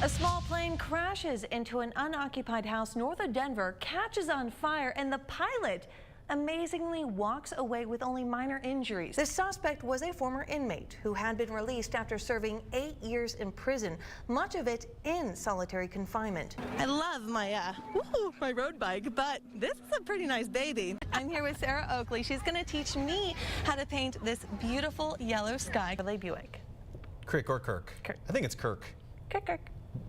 A small plane crashes into an unoccupied house north of Denver, catches on fire, and the pilot amazingly walks away with only minor injuries. The suspect was a former inmate who had been released after serving 8 years in prison, much of it in solitary confinement. I love my road bike, but this is a pretty nice baby. I'm here with Sarah Oakley. She's going to teach me how to paint this beautiful yellow sky. Buick. Crick or Kirk? Kirk. I think it's Kirk. Kirk.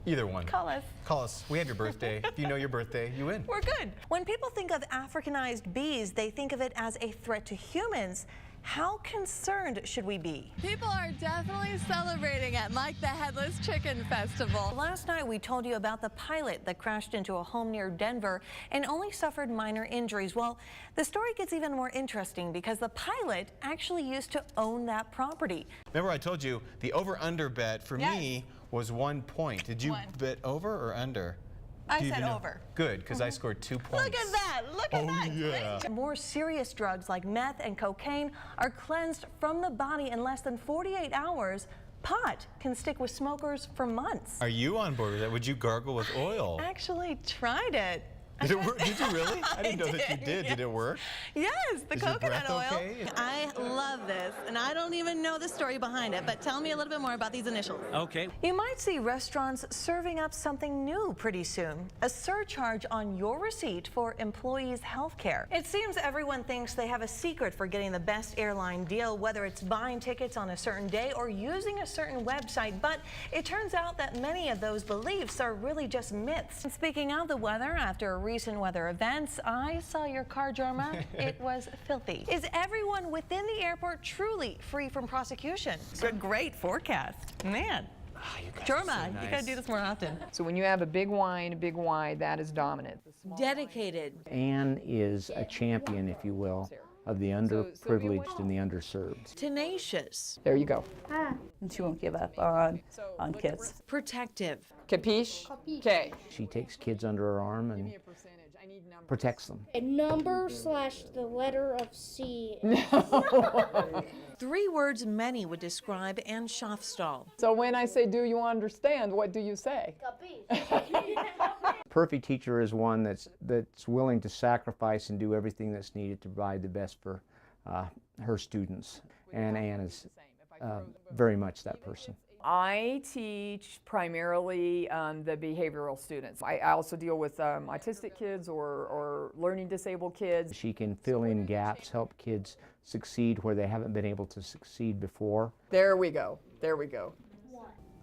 Either one. Call us. Call us. We have your birthday. If you know your birthday, you win. We're good. When people think of Africanized bees, they think of it as a threat to humans. How concerned should we be? People are definitely celebrating at Mike the Headless Chicken Festival. Last night we told you about the pilot that crashed into a home near Denver and only suffered minor injuries. Well, the story gets even more interesting because the pilot actually used to own that property. Remember I told you the over-under bet for me was 1 point. Did you bet over or under? I said over. Good, because I scored 2 points. Look at that! Look at that! Yeah. Great. More serious drugs like meth and cocaine are cleansed from the body in less than 48 hours. Pot can stick with smokers for months. Are you on board with that? Would you gargle with oil? I actually tried it. Did it work? Did you really? I didn't know that you did. Yes. Did it work? Yes, the Is your coconut breath oil. okay? I love this, and I don't even know the story behind it, but tell me a little bit more about these initials. Okay. You might see restaurants serving up something new pretty soon, a surcharge on your receipt for employees' health care. It seems everyone thinks they have a secret for getting the best airline deal, whether it's buying tickets on a certain day or using a certain website, but it turns out that many of those beliefs are really just myths. And speaking of the weather, after recent weather events, I saw your car, Jorma. It was filthy. Is everyone within the airport truly free from prosecution? It's a great forecast. Man. Jorma, you gotta do this more often. So when you have a big Y and a big Y, that is dominant. Dedicated. Anne is a champion, if you will, of the underprivileged and the underserved. Tenacious. There you go. And she won't give up on kids. Protective. Capiche? Okay. She takes kids under her arm and protects them. A number / the letter of C. 3 words many would describe Ann Schafstall. So when I say, do you understand, what do you say? Perfect teacher is one that's willing to sacrifice and do everything that's needed to provide the best for her students. And Anne is very much that person. I teach primarily the behavioral students. I also deal with autistic kids or learning disabled kids. She can fill in gaps, help kids succeed where they haven't been able to succeed before. There we go. There we go.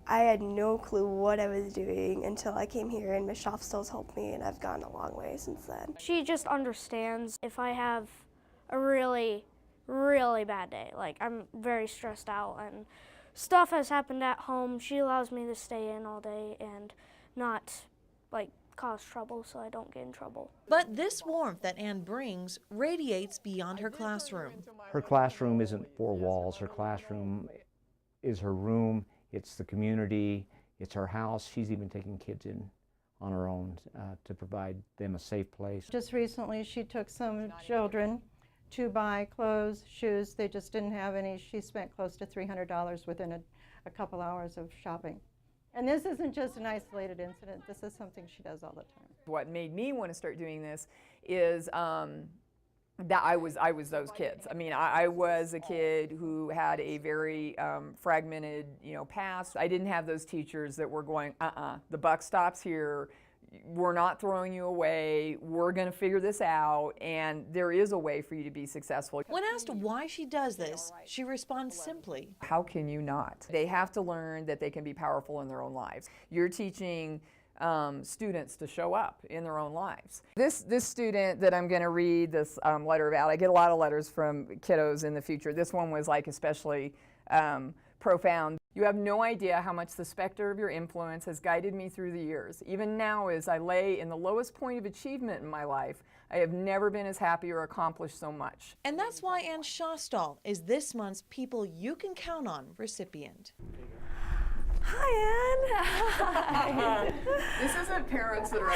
I had no clue what I was doing until I came here, and Ms. Schafstall's helped me, and I've gone a long way since then. She just understands if I have a really, really bad day. Like, I'm very stressed out and stuff has happened at home. She allows me to stay in all day and not, like, cause trouble so I don't get in trouble. But this warmth that Anne brings radiates beyond her classroom. Her classroom isn't 4 walls. Her classroom is her room. It's the community. It's her house. She's even taking kids in on her own to provide them a safe place. Just recently, she took some children to buy clothes, shoes. They just didn't have any. She spent close to $300 within a couple hours of shopping. And this isn't just an isolated incident. This is something she does all the time. What made me want to start doing this is that I was those kids. I mean, I was a kid who had a very fragmented, past. I didn't have those teachers that were going, the buck stops here. We're not throwing you away. We're going to figure this out, and there is a way for you to be successful. When asked why she does this, she responds simply. How can you not? They have to learn that they can be powerful in their own lives. You're teaching students to show up in their own lives. This student that I'm going to read this letter about, I get a lot of letters from kiddos in the future. This one was like especially profound. You have no idea how much the specter of your influence has guided me through the years. Even now, as I lay in the lowest point of achievement in my life, I have never been as happy or accomplished so much. And that's why Ann Schafstall is this month's People You Can Count On recipient. Hi, Ann. This isn't parents that are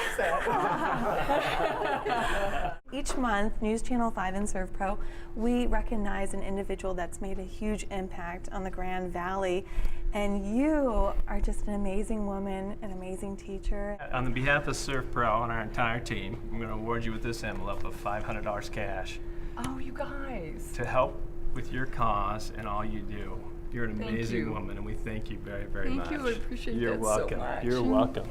upset. Each month, News Channel 5 and ServPro, we recognize an individual that's made a huge impact on the Grand Valley. And you are just an amazing woman, an amazing teacher. On behalf of ServPro and our entire team, I'm going to award you with this envelope of $500 cash Oh, you guys. to help with your cause and all you do. You're an Thank amazing you. woman, and we thank you very, very much. Thank you. I appreciate You're that so welcome. much. You're welcome.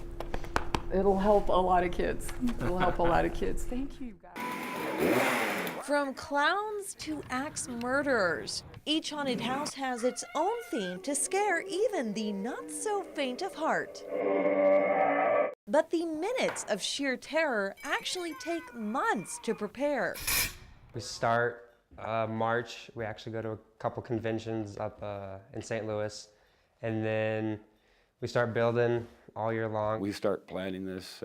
It'll help a lot of kids. It'll help a lot of kids. Thank you, guys. From clowns to axe murderers, each haunted house has its own theme to scare even the not-so-faint of heart. But the minutes of sheer terror actually take months to prepare. We start March. We actually go to a couple conventions up in St. Louis, and then we start building all year long. We start planning this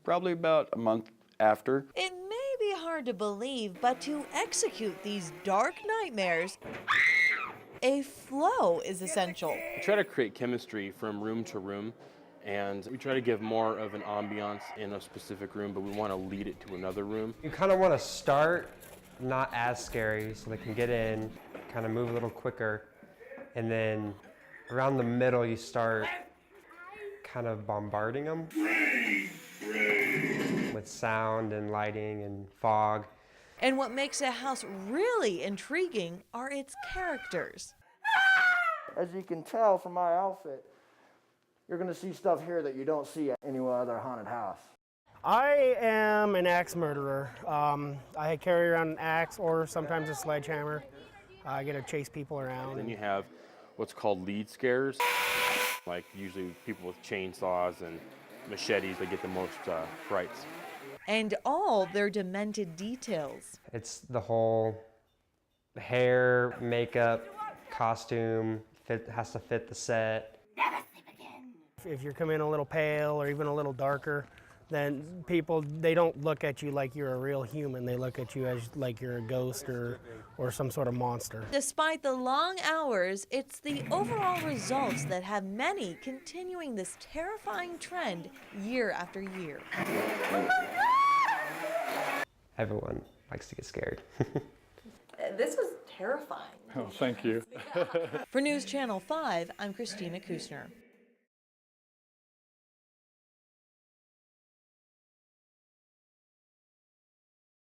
probably about a month after. It may be hard to believe, but to execute these dark nightmares, a flow is essential. We try to create chemistry from room to room, and we try to give more of an ambiance in a specific room, but we want to lead it to another room. You kind of want to start not as scary so they can get in, kind of move a little quicker, and then around the middle you start kind of bombarding them with sound and lighting and fog. And what makes a house really intriguing are its characters. As you can tell from my outfit, you're going to see stuff here that you don't see at any other haunted house. I am an axe murderer. I carry around an axe or sometimes a sledgehammer. I get to chase people around. And then you have what's called lead scares, like usually people with chainsaws and machetes that get the most frights. And all their demented details. It's the whole hair, makeup, costume, has to fit the set. If you're coming in a little pale or even a little darker, then people, they don't look at you like you're a real human. They look at you as like you're a ghost or some sort of monster. Despite the long hours, it's the overall results that have many continuing this terrifying trend year after year. Everyone likes to get scared. This was terrifying. Oh, thank you. For News Channel 5, I'm Kristina Kuestner.